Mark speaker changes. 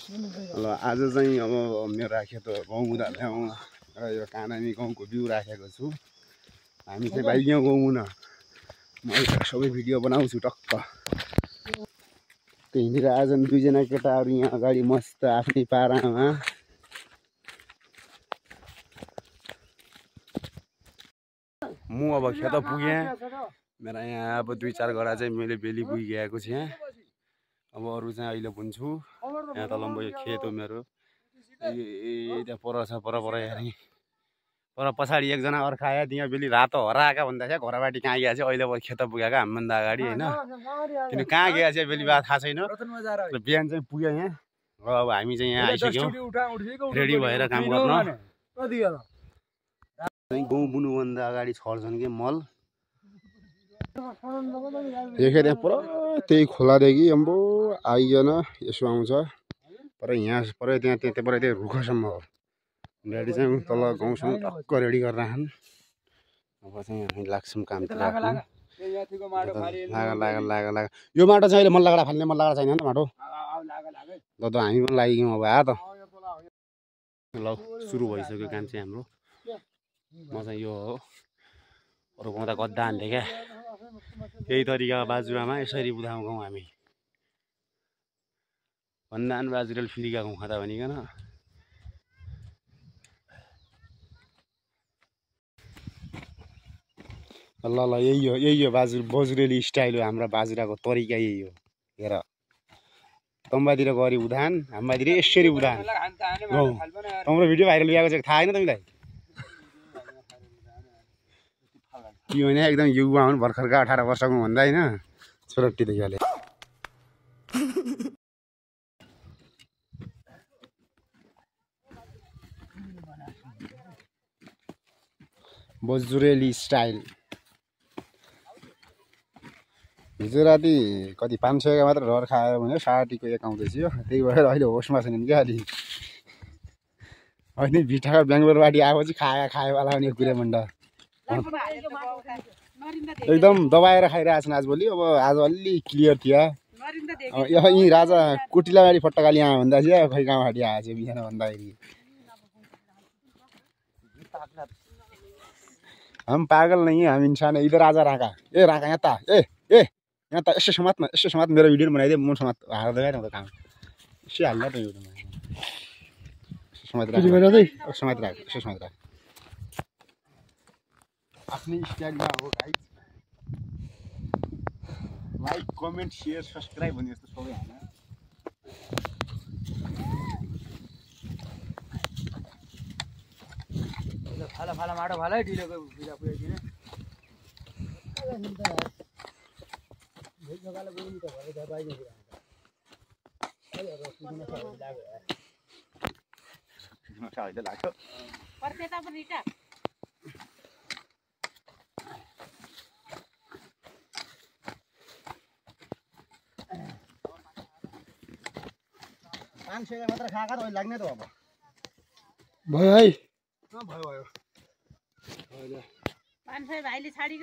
Speaker 1: ल आज चाहिँ अब मेरो राखेको गहुँ ल्याउँ र यो कानामी गाउँको बिउ राखेको छु। हामी चाहिँ भाइ यहाँ गहुँ न म सबै भिडियो बनाउँछु टक्क। त्यहीँनिर आज दुईजना केटाहरू यहाँ अगाडि मस्त आफ्नै पारामा म अब खेत पुगेँ। मेरा यहाँ अब 2-4 घडा चाहिँ मैले बेली पुगिगएको छु यहाँ। अब अरू चाहिँ अहिले बुन्छु। यहाँ तलम्बो यो खेत हो मेरो। त्यहाँ पर छ पर हेरेँ पर पछाडि एकजना अर्का आयो त्यहाँ बेली रातो हराएका भन्दा चाहिँ घरबाटी कहाँ गएको चाहिँ अहिले अब खेत पुगेको हामीभन्दा अगाडि होइन। किन कहाँ गएको चाहिँ बेली बात थाहा छैन। बिहान चाहिँ पुग्यो यहाँ। अब हामी चाहिँ यहाँ आइसक्यौँ रेडी भएर काम गर्न। गहुँ बुन्नुभन्दा अगाडि छर्छन् कि मल देखेँ त्यहाँ पर त्यही खोलादेखि अम्बो आइकन यसो आउँछ पर यहाँ पर त्यहाँ पर त्यहाँ रुखसम्म हो। ड्याडी चाहिँ तल गाउँसँग टक्क रेडी गरेर राखन्। अब चाहिँ हामी लाग्छौँ कामतिर। लाग यो माटो चाहिँ अहिले मल्लागडा फाल्ने मल्लागडा छैन नि त माटो ल त हामी पनि लागिगयौँ अब आ त ल सुरु भइसक्यो काम चाहिँ हाम्रो। म चाहिँ यो हो अरू गाउँदा गद्दा हान्थेँ क्या यही तरिका बाजुरामा यसरी बुझाउँछौँ हामी भन्दान बाजुराले फिरिका गाउँ खाँदा भनिकन। ल ल यही हो बजुरेली स्टाइल हो। हाम्रो बाजुराको तरिका यही हो। हेर तम्बातिर गरी उधान हाम्रोतिर यसरी उधान गाउँ। तम्रो भिडियो भाइरल भएको चाहिँ थाहा होइन तिमीलाई के भने एकदम युवा हुन् भर्खरका 18 वर्षको भन्दा होइन छोराटीदेखि हाले बजुरेली स्टाइल। हिजो राति कति 500 मात्र डर खायो भने 60को एक आउँदैछ यो। त्यही भएर अहिले होसमा छैनन् क्या अलि। अहिले भिटाको बेङ्गलोरबाट आएपछि खायोवाला भने कुरे मण्ड एकदम दबाएर खाइरहेछन् आजभोलि। अब आज अलि क्लियर थियो। यहीँ राजा कुटिलाबारी फट्टकाली आयो भन्दा चाहिँ खै कहाँबाट आएको छ बिहान भन्दाखेरि हम पागल नहीं हम इंसान है। इधर आजा राका ए राका यहाँ ता यहाँ त यसो समात मेरो भिडियो बनाइदिए म समात हाल्दै न त काम यसो हाल्ला त भिडियोमा समात राख आफ्नै स्टाइलमा हो guys. Like comment share subscribe भन्ने जस्तो सबै हैन। फाला माटो फालै ढिलोको भिडियो पुग्यो जग्गाले बोल्नु त भयो त बाइक लाग्यो पर्सेता पनि रिटा 500 मात्र खाका त लाग्ने त अब भयो है भयो 500 भाइले छाडी